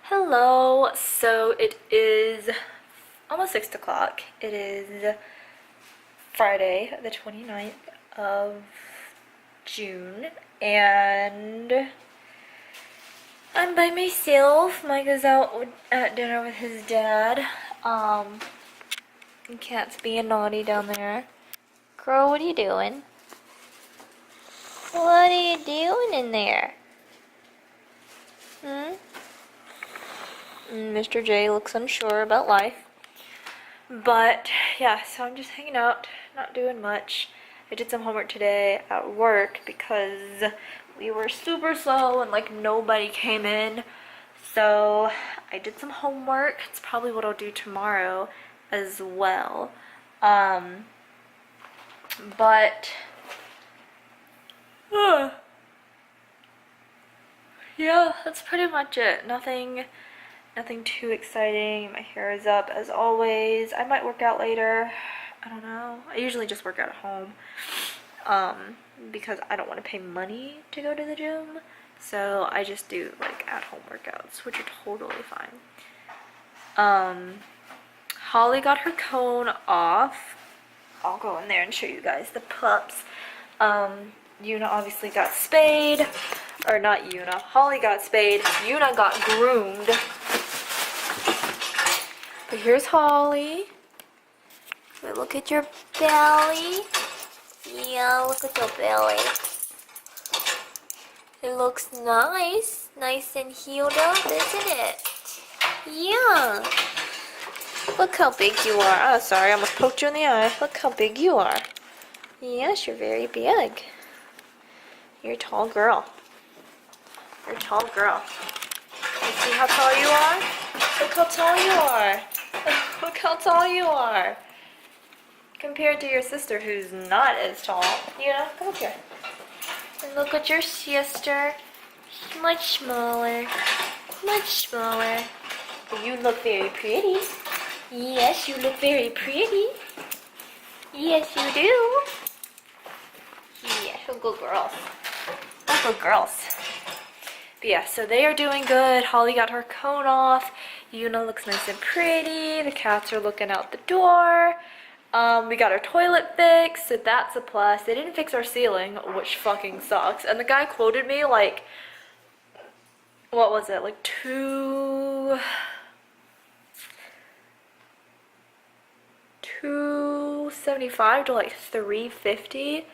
Hello, so it is almost 6 o'clock. It is Friday, the 29th of June, and I'm by myself. Micah's out at dinner with his dad. And Cat's being naughty down there. Girl, what are you doing? What are you doing in there? Mr. J looks unsure about life. But yeah, so I'm just hanging out, not doing much. I did some homework today at work because we were super slow and like nobody came in. So I did some homework. It's probably what I'll do tomorrow as well. But yeah, that's pretty much it. Nothing too exciting. My hair is up as always. I might work out later. I don't know. I usually just work out at home because I don't want to pay money to go to the gym. So I just do like at-home workouts, which are totally fine. Holly got her cone off. I'll go in there and show you guys the pups. Yuna obviously got spayed. Or not Yuna. Holly got spayed. Yuna got groomed. But here's Holly. Wait, look at your belly. Yeah, look at your belly. It looks nice. Nice and healed up, isn't it? Yeah. Look how big you are. Oh, sorry, I almost poked you in the eye. Look how big you are. Yes, you're very big. You're a tall girl. You're a tall girl. You see how tall you are? Look how tall you are. Look how tall you are. Compared to your sister who's not as tall. Yeah, come up here. And look at your sister. She's much smaller. Much smaller. But you look very pretty. Yes, you look very pretty. Yes, you do. Yeah, good girls. Good girls. But yeah, so they are doing good. Holly got her cone off. Yuna looks nice and pretty. The cats are looking out the door. We got our toilet fixed, so that's a plus. They didn't fix our ceiling, which fucking sucks. And the guy quoted me like, what was it? Like $275 to like $350,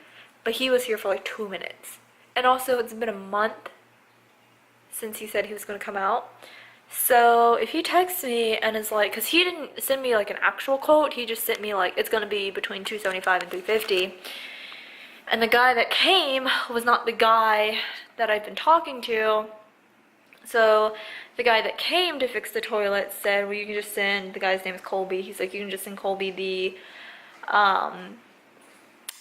but he was here for like 2 minutes. And also, it's been a month since he said he was going to come out. So if he texts me and is like, because he didn't send me like an actual quote, he just sent me like, it's going to be between $275 and $350. And the guy that came was not the guy that I've been talking to. So the guy that came to fix the toilet said, well, you can just send, the guy's name is Colby. He's like, you can just send Colby the,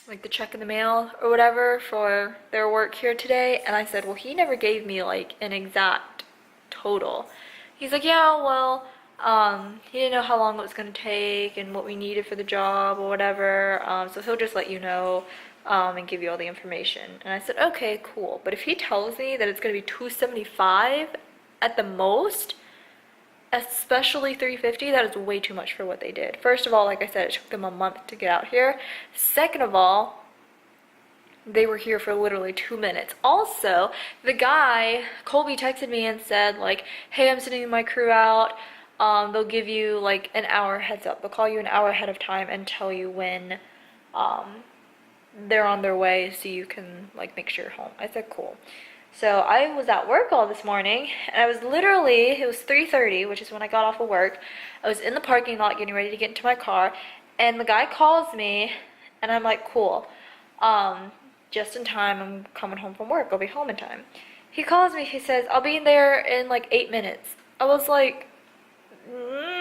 like the check in the mail or whatever for their work here today. And I said, well, he never gave me like an exact total. He's like, yeah, well, he didn't know how long it was going to take and what we needed for the job or whatever. So he'll just let you know and give you all the information. And I said, okay, cool. But if he tells me that it's going to be $275 at the most, especially $350, that is way too much for what they did. First of all, like I said, it took them a month to get out here. Second of all, they were here for literally 2 minutes. Also, the guy, Colby, texted me and said like, hey, I'm sending my crew out. They'll give you like an hour heads up. They'll call you an hour ahead of time and tell you when they're on their way so you can like make sure you're home. I said, cool. So I was at work all this morning, and I was literally, it was 3:30, which is when I got off of work. I was in the parking lot getting ready to get into my car, and the guy calls me, and I'm like, cool. Just in time, I'm coming home from work. I'll be home in time. He calls me, he says, I'll be there in like 8 minutes. I was like,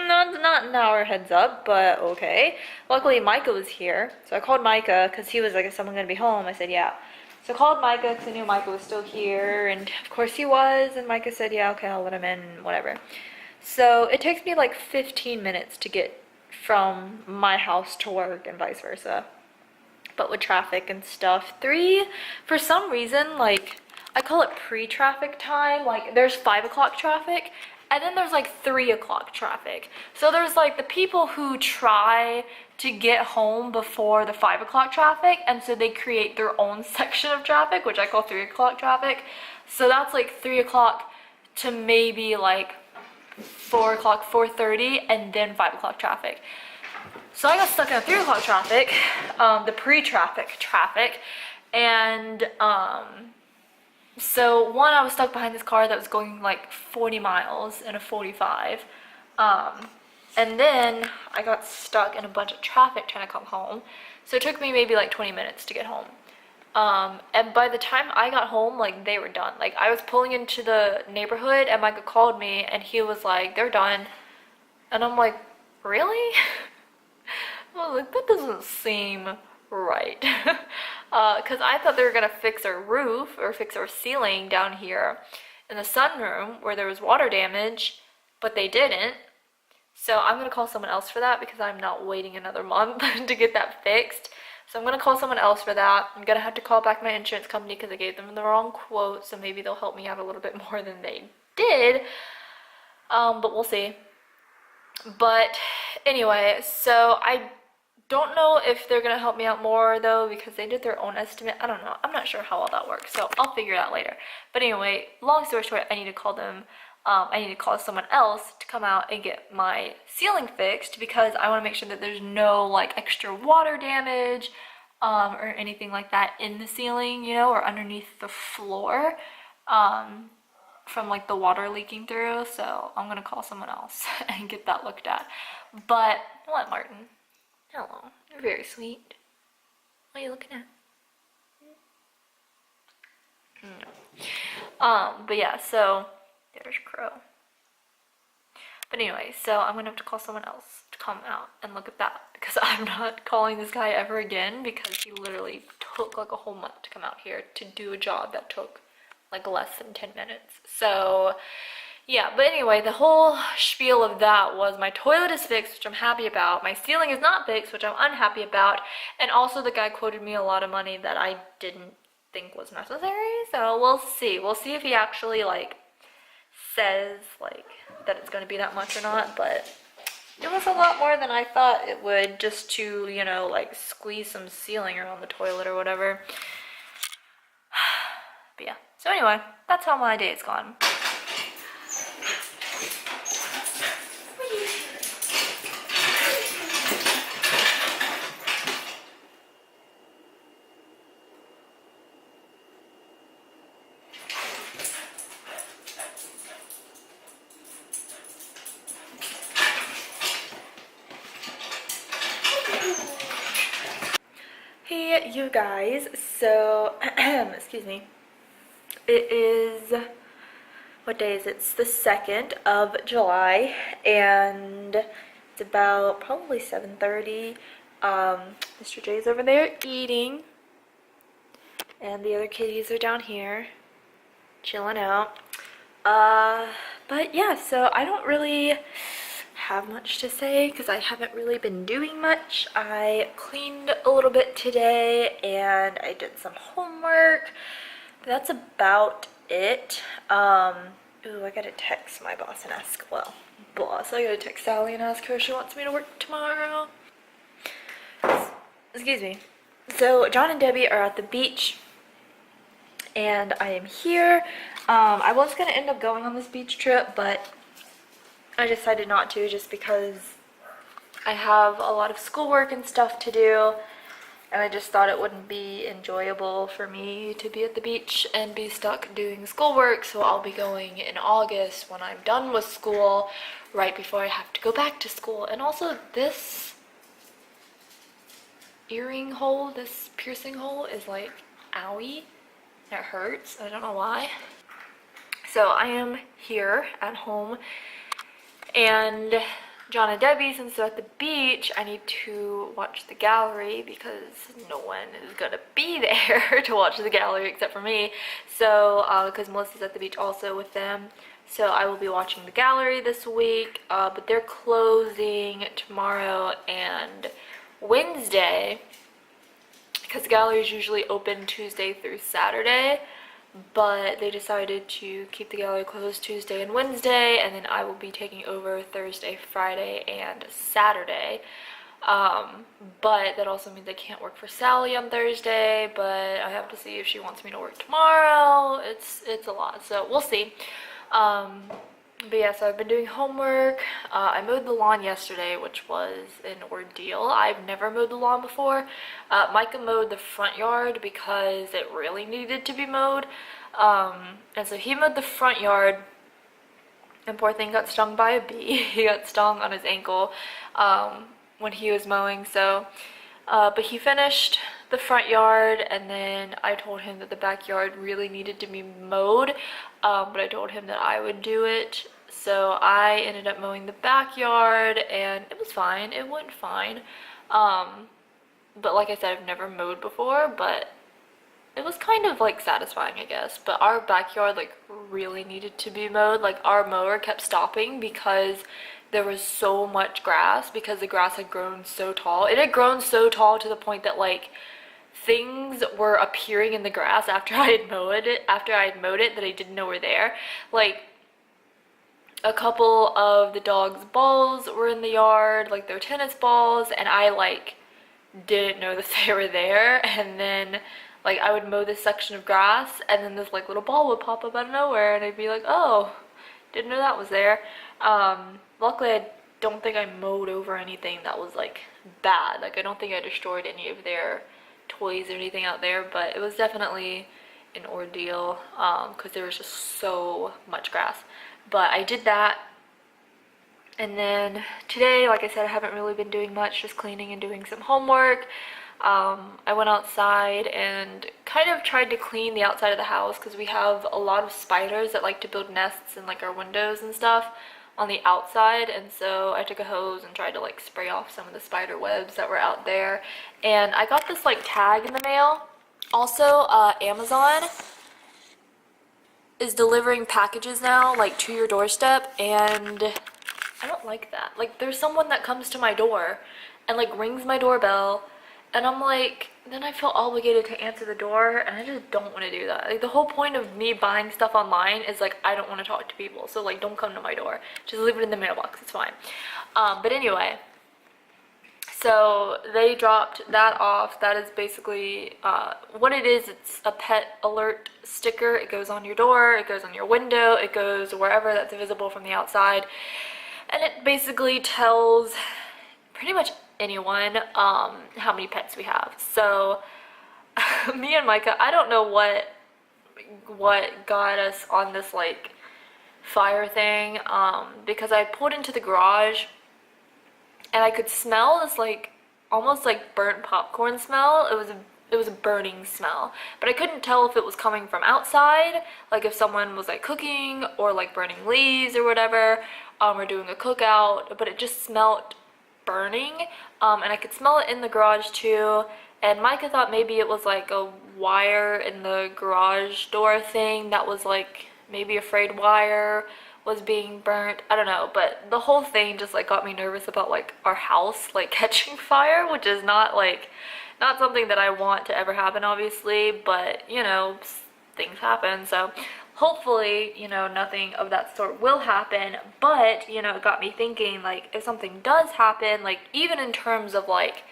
not an hour heads up, but okay. Luckily, Micah was here, so I called Micah, because he was like, is someone going to be home? I said, yeah. So I called Micah because I knew Micah was still here, and of course he was, and Micah said, yeah, okay, I'll let him in, whatever. So it takes me like 15 minutes to get from my house to work and vice versa. But with traffic and stuff, for some reason, like, I call it pre-traffic time. Like there's 5 o'clock traffic and then there's like 3 o'clock traffic. So there's like the people who try to get home before the 5 o'clock traffic, and so they create their own section of traffic, which I call 3 o'clock traffic. So that's like 3 o'clock to maybe like 4 o'clock, 4:30, and then 5 o'clock traffic. So I got stuck in a 3 o'clock traffic, the pre-traffic, and so one, I was stuck behind this car that was going like 40 miles in a 45, and then I got stuck in a bunch of traffic trying to come home. So it took me maybe like 20 minutes to get home. And by the time I got home, like they were done. Like I was pulling into the neighborhood and Micah called me and he was like, they're done. And I'm like, really? I was like, that doesn't seem right. Because I thought they were gonna fix our roof or fix our ceiling down here in the sunroom where there was water damage, but they didn't. So I'm gonna call someone else for that because I'm not waiting another month to get that fixed. So I'm gonna call someone else for that. I'm gonna have to call back my insurance company because I gave them the wrong quote, so maybe they'll help me out a little bit more than they did. But we'll see. But anyway, so I don't know if they're gonna help me out more though because they did their own estimate. I don't know. I'm not sure how all that works, so I'll figure it out later. But anyway, long story short, I need to call them. I need to call someone else to come out and get my ceiling fixed because I want to make sure that there's no like extra water damage or anything like that in the ceiling, you know, or underneath the floor from like the water leaking through. So I'm gonna call someone else and get that looked at. But what, Martin? Hello, you're very sweet. What are you looking at? No. But yeah, so there's Crow. But anyway, so I'm gonna have to call someone else to come out and look at that because I'm not calling this guy ever again because he literally took like a whole month to come out here to do a job that took like less than 10 minutes. So yeah, but anyway, the whole spiel of that was my toilet is fixed, which I'm happy about. My ceiling is not fixed, which I'm unhappy about. And also the guy quoted me a lot of money that I didn't think was necessary. So we'll see. We'll see if he actually like says like that it's going to be that much or not, but it was a lot more than I thought it would just to, you know, like squeeze some ceiling around the toilet or whatever. But yeah, so anyway, that's how my day's gone. Hey you guys, so excuse me, it is, what day is it? It's the 2nd of July and it's about probably 7:30. Mr. J's over there eating and the other kitties are down here chilling out. But yeah, so I don't really have much to say because I haven't really been doing much. I cleaned a little bit today and I did some homework. That's about it. Ooh, I gotta text my boss and ask, well, boss, I gotta text Sally and ask her if she wants me to work tomorrow. Excuse me. So John and Debbie are at the beach and I am here. I was gonna end up going on this beach trip, but I decided not to just because I have a lot of schoolwork and stuff to do and I just thought it wouldn't be enjoyable for me to be at the beach and be stuck doing schoolwork. So I'll be going in August when I'm done with school, right before I have to go back to school. And also this earring hole, this piercing hole is like owie. It hurts. I don't know why. So I am here at home and John and Debbie, since they're at the beach, I need to watch the gallery because no one is gonna be there to watch the gallery except for me. So, because Melissa's at the beach also with them. So I will be watching the gallery this week, but they're closing tomorrow and Wednesday because the gallery is usually open Tuesday through Saturday. but they decided to keep the gallery closed Tuesday and Wednesday, and then I will be taking over Thursday, Friday, and Saturday. But that also means I can't work for Sally on Thursday, but I have to see if she wants me to work tomorrow. It's a lot, so we'll see. But yeah, so I've been doing homework. I mowed the lawn yesterday, which was an ordeal. I've never mowed the lawn before. Micah mowed the front yard because it really needed to be mowed. And so he mowed the front yard, and poor thing got stung by a bee. He got stung on his ankle when he was mowing, so but he finished the front yard, and then I told him that the backyard really needed to be mowed, but I told him that I would do it. So I ended up mowing the backyard, and it was fine. It went fine. But like I said, I've never mowed before, but it was kind of like satisfying, I guess. But our backyard like really needed to be mowed. Like our mower kept stopping because there was so much grass, because the grass had grown so tall. It had grown so tall to the point that like things were appearing in the grass after I had mowed it that I didn't know were there. Like a couple of the dogs' balls were in the yard, like their tennis balls, and I like didn't know that they were there. And then like I would mow this section of grass, and then this like little ball would pop up out of nowhere, and I'd be like, oh, didn't know that was there. Luckily I don't think I mowed over anything that was like bad. Like I don't think I destroyed any of their toys or anything out there, but it was definitely an ordeal because there was just so much grass. But I did that, and then today, like I said, I haven't really been doing much, just cleaning and doing some homework. I went outside and kind of tried to clean the outside of the house because we have a lot of spiders that like to build nests in like our windows and stuff on the outside, and so I took a hose and tried to like spray off some of the spider webs that were out there. And I got this like tag in the mail. Also, Amazon is delivering packages now like to your doorstep, and I don't like that. Like there's someone that comes to my door and like rings my doorbell, and I'm like, then I feel obligated to answer the door, and I just don't want to do that. Like the whole point of me buying stuff online is like I don't want to talk to people, so like don't come to my door, just leave it in the mailbox, it's fine. But anyway, so they dropped that off. That is basically what it is. It's a pet alert sticker. It goes on your door, it goes on your window, it goes wherever that's visible from the outside, and it basically tells pretty much anyone how many pets we have. So me and Micah, I don't know what got us on this like fire thing, because I pulled into the garage and I could smell this like almost like burnt popcorn smell. It was a burning smell, but I couldn't tell if it was coming from outside, like if someone was like cooking or like burning leaves or whatever, or doing a cookout, but it just smelled burning, and I could smell it in the garage too. And Micah thought maybe it was like a wire in the garage door thing that was like maybe a frayed wire was being burnt. I don't know, but the whole thing just like got me nervous about like our house like catching fire, which is not something that I want to ever happen, obviously, but you know, things happen. So hopefully, you know, nothing of that sort will happen. But you know, it got me thinking, like if something does happen, like even in terms of like,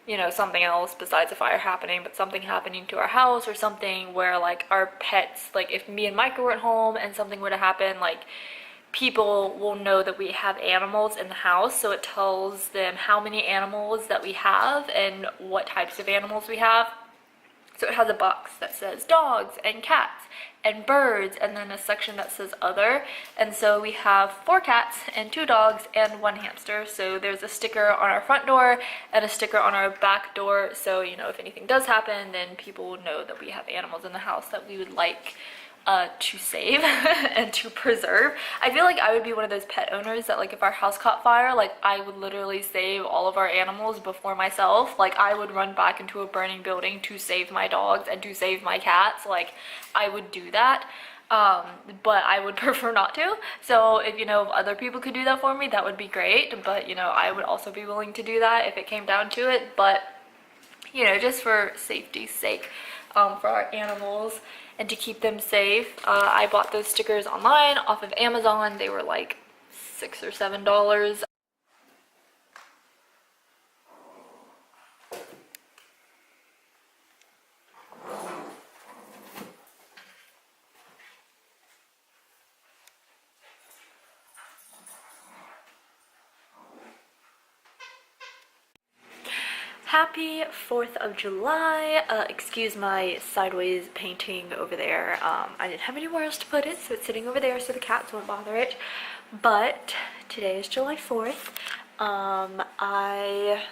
you know, something else besides a fire happening, but something happening to our house, or something where like our pets, like if me and Micah were at home and something were to happen, like people will know that we have animals in the house, so it tells them how many animals that we have and what types of animals we have. So it has a box that says dogs and cats and birds, and then a section that says other. And so we have 4 cats and 2 dogs and 1 hamster. So there's a sticker on our front door and a sticker on our back door, so you know, if anything does happen, then people will know that we have animals in the house that we would like to save and to preserve. I feel like I would be one of those pet owners that like if our house caught fire, like I would literally save all of our animals before myself. Like I would run back into a burning building to save my dogs and to save my cats. Like I would do that, but I would prefer not to. So if you know other people could do that for me, that would be great. But you know, I would also be willing to do that if it came down to it. But you know, just for safety's sake, for our animals and to keep them safe. I bought those stickers online off of Amazon. They were like $6 or $7. Happy 4th of July. Excuse my sideways painting over there. I didn't have anywhere else to put it, so it's sitting over there so the cats won't bother it. But today is July 4th. I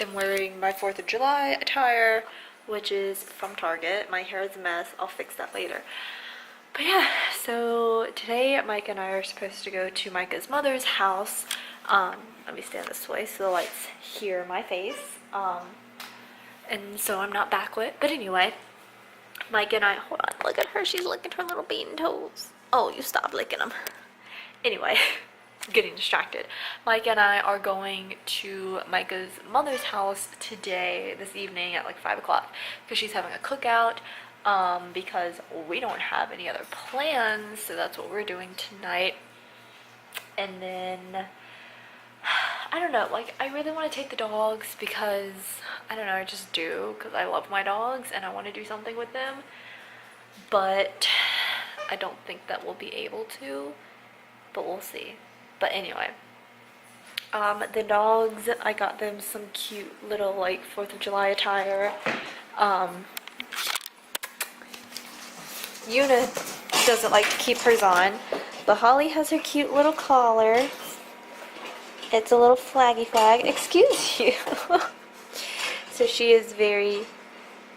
am wearing my 4th of July attire, which is from Target. My hair is a mess. I'll fix that later. But yeah, so today Mike and I are supposed to go to Micah's mother's house. Let me stand this way so the lights hear my face. And so I'm not backlit. But anyway, Mike and I, hold on, look at her. She's licking her little bean toes. Oh, you stop licking them. Anyway, I'm getting distracted. Mike and I are going to Micah's mother's house today, this evening at like 5 o'clock, because she's having a cookout. Because we don't have any other plans, so that's what we're doing tonight. And then I don't know, like I really want to take the dogs because I don't know, I just do, because I love my dogs and I want to do something with them, but I don't think that we'll be able to, but we'll see. But anyway, the dogs, I got them some cute little like 4th of July attire. Una doesn't like to keep hers on, but Holly has her cute little collar. It's a little flaggy flag. Excuse you. So she's very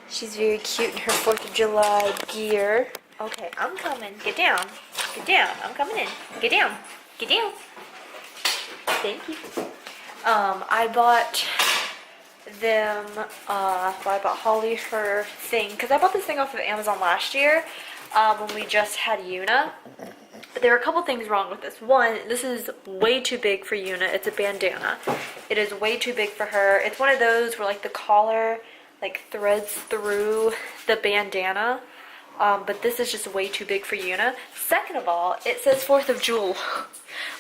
cute in her 4th of July gear. Okay, I'm coming. Get down. Get down. I'm coming in. Get down. Get down. Thank you. I bought them, I bought Holly her thing, because I bought this thing off of Amazon last year, when we just had Una. But there are a couple things wrong with this. One, this is way too big for Una. It's a bandana. It is way too big for her. It's one of those where like the collar like threads through the bandana. But this is just way too big for Una. Second of all, it says 4th of July.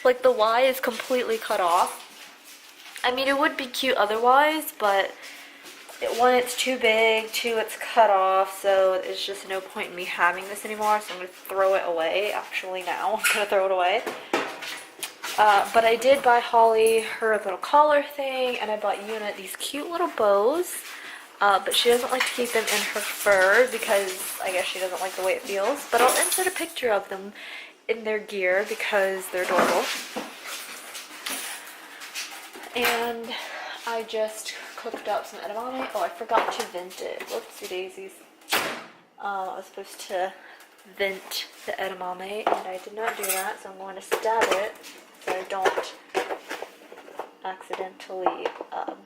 Like the Y is completely cut off. I mean, it would be cute otherwise, but one, it's too big, two, it's cut off, so there's just no point in me having this anymore, so I'm going to throw it away. Actually, now I'm going to throw it away. But I did buy Holly her little collar thing, and I bought Una these cute little bows, but she doesn't like to keep them in her fur because I guess she doesn't like the way it feels. But I'll insert a picture of them in their gear because they're adorable. And I just cooked up some edamame. Oh, I forgot to vent it. Whoopsie daisies. I was supposed to vent the edamame, and I did not do that, so I'm going to stab it so I don't accidentally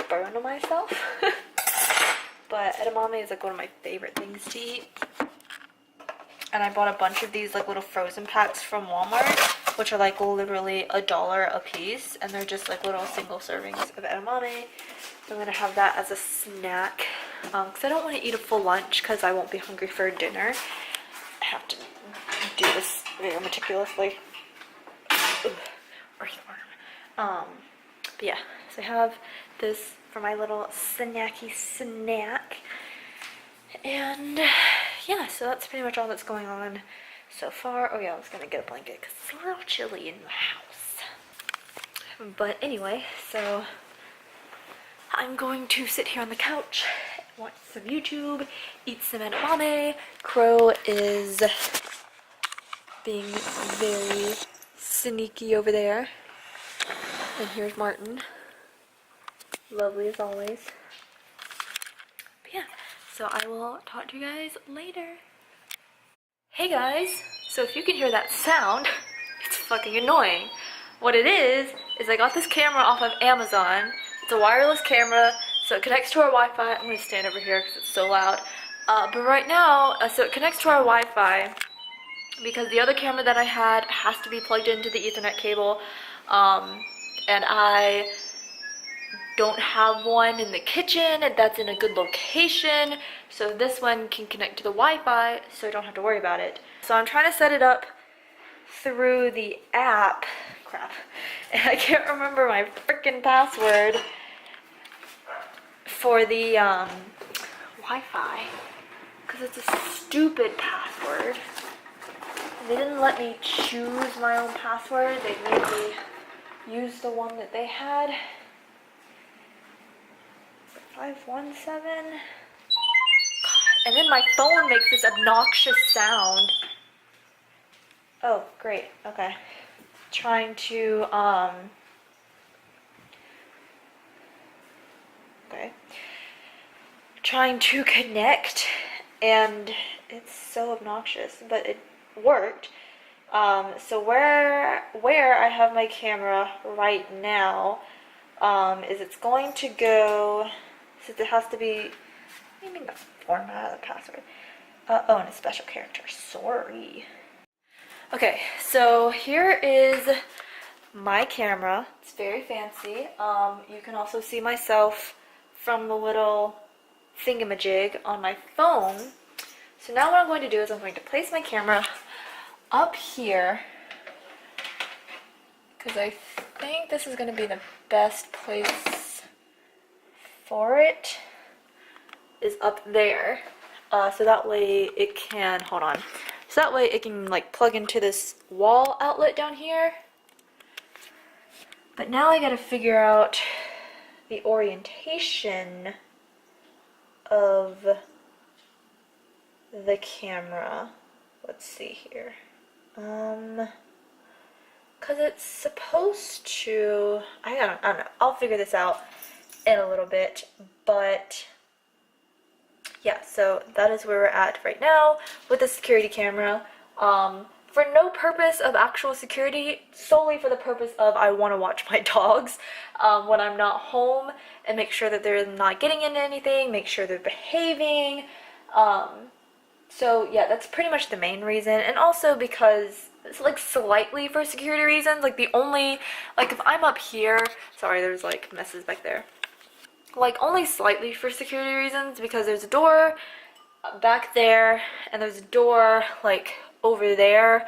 burn myself. But edamame is like one of my favorite things to eat. And I bought a bunch of these like little frozen packs from Walmart, which are like literally $1 a piece, and they're just like little single servings of edamame. So I'm gonna have that as a snack, because I don't want to eat a full lunch because I won't be hungry for dinner. I have to do this very meticulously. Ugh, but yeah, so I have this for my little snacky snack, and yeah, so that's pretty much all that's going on so far. Oh yeah, I was gonna get a blanket because it's a little chilly in the house. But anyway, so I'm going to sit here on the couch, watch some YouTube, eat some edamame. Crow is being very sneaky over there. And here's Martin. Lovely as always. But yeah, so I will talk to you guys later. Hey guys, so if you can hear that sound, it's fucking annoying. What it is I got this camera off of Amazon. It's a wireless camera, so it connects to our Wi-Fi. I'm gonna stand over here because it's so loud. But right now, so it connects to our Wi-Fi because the other camera that I had has to be plugged into the Ethernet cable. And I don't have one in the kitchen that's in a good location, so this one can connect to the Wi-Fi, so I don't have to worry about it. So I'm trying to set it up through the app. Crap. And I can't remember my freaking password for the Wi-Fi, because it's a stupid password. They didn't let me choose my own password. They made me use the one that they had. 517. God. And then my phone makes this obnoxious sound. Oh, great. Okay. Trying to trying to connect, and it's so obnoxious, but it worked. So where I have my camera right now is it's going to go, since it has to be, what do you mean the format of the password? Oh, and a special character, sorry. Okay, so here is my camera. It's very fancy. You can also see myself from the little thingamajig on my phone. So now what I'm going to do is I'm going to place my camera up here, because I think this is going to be the best place for it, is up there. So that way it can, hold on. So that way it can like plug into this wall outlet down here. But now I gotta figure out the orientation of the camera. Let's see here. Cause it's supposed to, I don't know. I'll figure this out in a little bit, but yeah, so that is where we're at right now with the security camera. For no purpose of actual security, solely for the purpose of I want to watch my dogs when I'm not home and make sure that they're not getting into anything, make sure they're behaving. So yeah, that's pretty much the main reason. And also because it's like slightly for security reasons, like the only, like if I'm up here, sorry, there's like messes back there. Like only slightly for security reasons, because there's a door back there and there's a door like over there,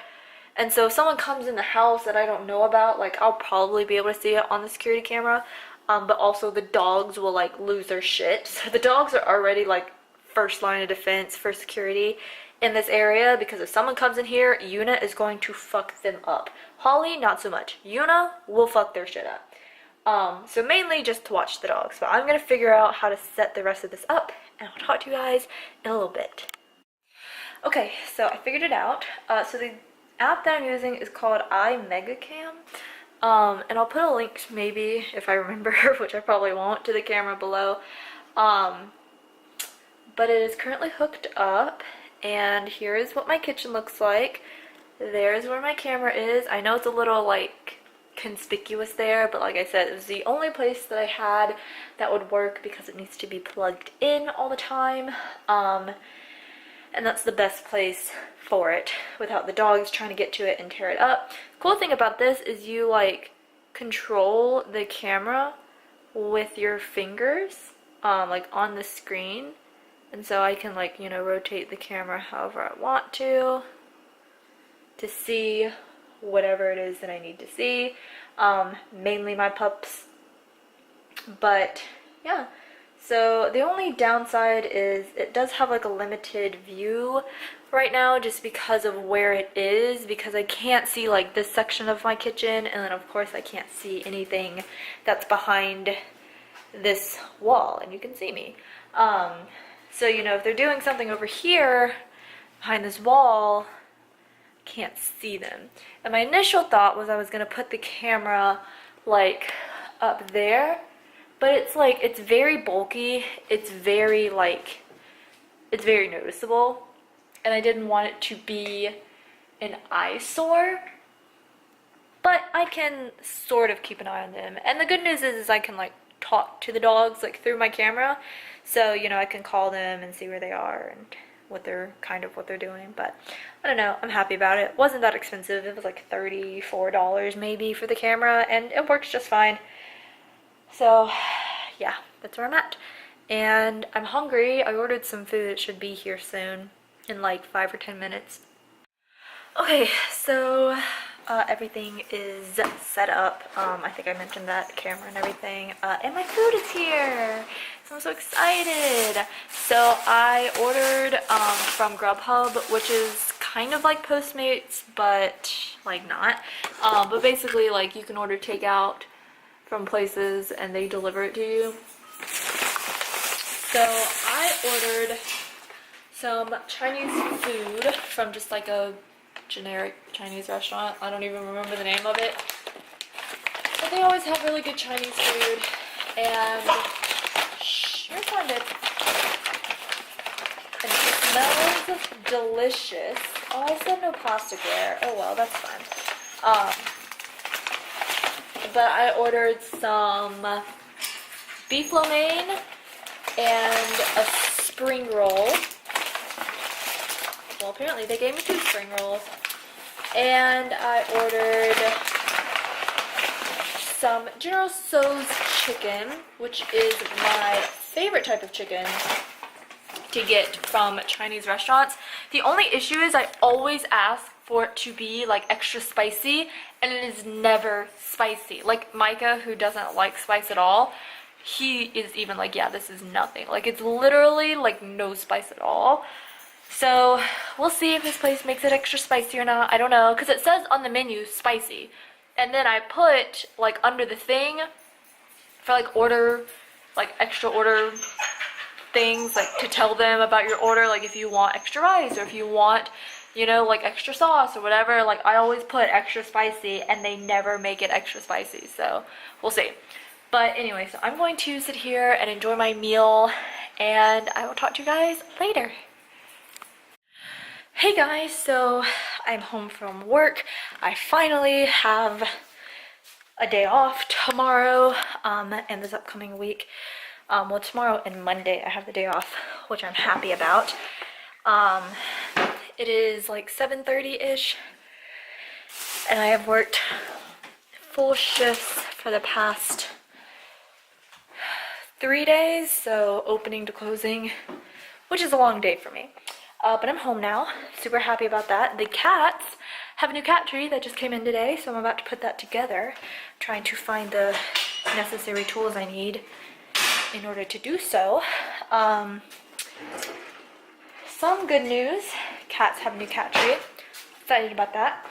and so if someone comes in the house that I don't know about, like I'll probably be able to see it on the security camera, but also the dogs will like lose their shit. So the dogs are already like first line of defense for security in this area, because if someone comes in here, Yuna is going to fuck them up. Holly, not so much. Yuna will fuck their shit up. So mainly just to watch the dogs, but I'm gonna figure out how to set the rest of this up, and I'll talk to you guys in a little bit. Okay, so I figured it out. So the app that I'm using is called iMegaCam, and I'll put a link maybe, if I remember, which I probably won't, to the camera below. But it is currently hooked up, and here is what my kitchen looks like. There's where my camera is. I know it's a little like conspicuous there, but like I said, it was the only place that I had that would work because it needs to be plugged in all the time, and that's the best place for it without the dogs trying to get to it and tear it up. Cool thing about this is you like control the camera with your fingers, like on the screen, and so I can like, you know, rotate the camera however I want to see whatever it is that I need to see, mainly my pups. But yeah, so the only downside is it does have like a limited view right now, just because of where it is, because I can't see like this section of my kitchen, and then of course I can't see anything that's behind this wall, and you can see me. So you know, if they're doing something over here behind this wall, can't see them. And my initial thought was I was gonna put the camera like up there, but it's like, it's very bulky, it's very like, it's very noticeable, and I didn't want it to be an eyesore, but I can sort of keep an eye on them. And the good news is I can like talk to the dogs like through my camera, so you know, I can call them and see where they are and what they're doing. But I don't know, I'm happy about it. It wasn't that expensive. It was like $34 maybe for the camera, and it works just fine. So yeah, that's where I'm at. And I'm hungry. I ordered some food. It should be here soon in like 5 or 10 minutes. Okay, so everything is set up. I think I mentioned that, camera and everything. And my food is here. So I'm so excited. So I ordered from Grubhub, which is kind of like Postmates, but like not. But basically, like, you can order takeout from places and they deliver it to you. So I ordered some Chinese food from just like a generic Chinese restaurant. I don't even remember the name of it. But they always have really good Chinese food. And sure found it. And it smells delicious. Oh, I said no plasticware. Oh well, that's fine. But I ordered some beef lo mein and a spring roll. Well, apparently they gave me 2 spring rolls. And I ordered some General Tso's chicken, which is my favorite type of chicken to get from Chinese restaurants. The only issue is I always ask for it to be like extra spicy, and it is never spicy. Like Micah, who doesn't like spice at all, he is even like, yeah, this is nothing. Like, it's literally like no spice at all. So we'll see if this place makes it extra spicy or not. I don't know, because it says on the menu spicy, and then I put like under the thing for like order, like extra order things, like to tell them about your order, like if you want extra rice or if you want, you know, like extra sauce or whatever. Like, I always put extra spicy and they never make it extra spicy, so we'll see. But anyway, so I'm going to sit here and enjoy my meal, and I will talk to you guys later. Hey guys, so I'm home from work. I finally have a day off tomorrow and this upcoming week. Well, tomorrow and Monday I have the day off, which I'm happy about. It is like 7:30-ish, and I have worked full shifts for the past 3 days, so opening to closing, which is a long day for me. But I'm home now, super happy about that. The cats have a new cat tree that just came in today, so I'm about to put that together, trying to find the necessary tools I need in order to do so. Some good news, cats have a new cat tree, excited about that.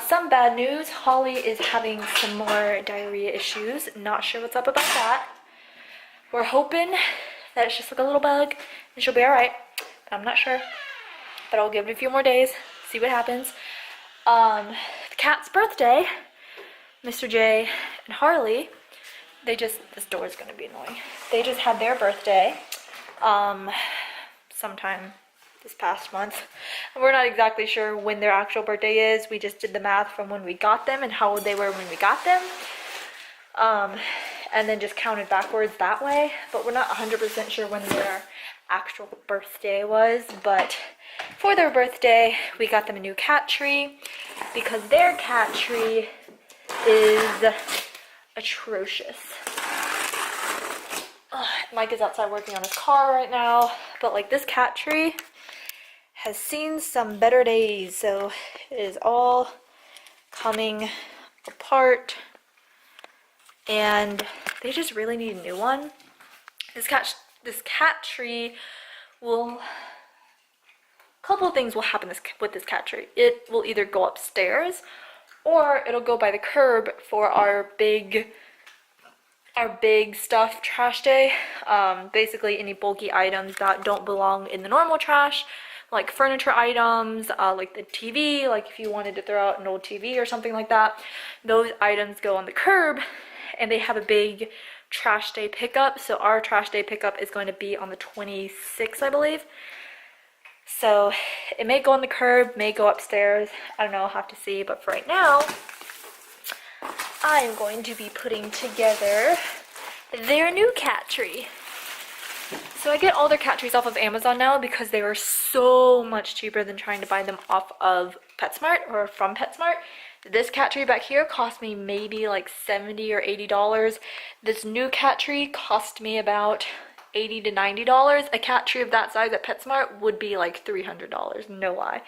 Some bad news, Holly is having some more diarrhea issues, not sure what's up about that. We're hoping that it's just like a little bug and she'll be alright, but I'm not sure. But I'll give it a few more days, see what happens. The cat's birthday, Mr. J and Harley, this door is gonna be annoying. They just had their birthday sometime this past month. And we're not exactly sure when their actual birthday is. We just did the math from when we got them and how old they were when we got them. And then just counted backwards that way. But we're not 100% sure when their actual birthday was. But for their birthday, we got them a new cat tree because their cat tree is atrocious. Mike is outside working on his car right now, but like this cat tree has seen some better days, so it is all coming apart and they just really need a new one. This cat tree will, a couple of things will happen with this cat tree. It will either go upstairs or it'll go by the curb for our big stuff trash day. Basically any bulky items that don't belong in the normal trash, like furniture items, like the TV, like if you wanted to throw out an old TV or something like that, those items go on the curb, and they have a big trash day pickup. So our trash day pickup is going to be on the 26th, I believe. So it may go on the curb, may go upstairs, I don't know, I'll have to see. But for right now, I'm going to be putting together their new cat tree. So I get all their cat trees off of Amazon now because they were so much cheaper than trying to buy them off of PetSmart or from PetSmart. This cat tree back here cost me maybe like $70 or $80. This new cat tree cost me about $80 to $90. A cat tree of that size at PetSmart would be like $300, no lie.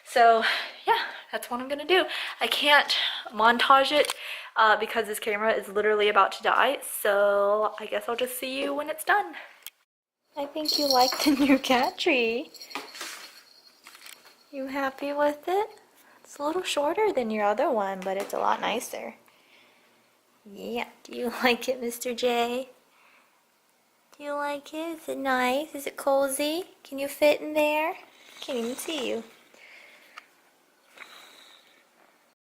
So yeah, that's what I'm gonna do. I can't montage it because this camera is literally about to die, so I guess I'll just see you when it's done. I think you like the new cat tree. You happy with it? It's a little shorter than your other one, but it's a lot nicer. Yeah, do you like it, Mr. J? Do you like it? Is it nice? Is it cozy? Can you fit in there? Can't even see you.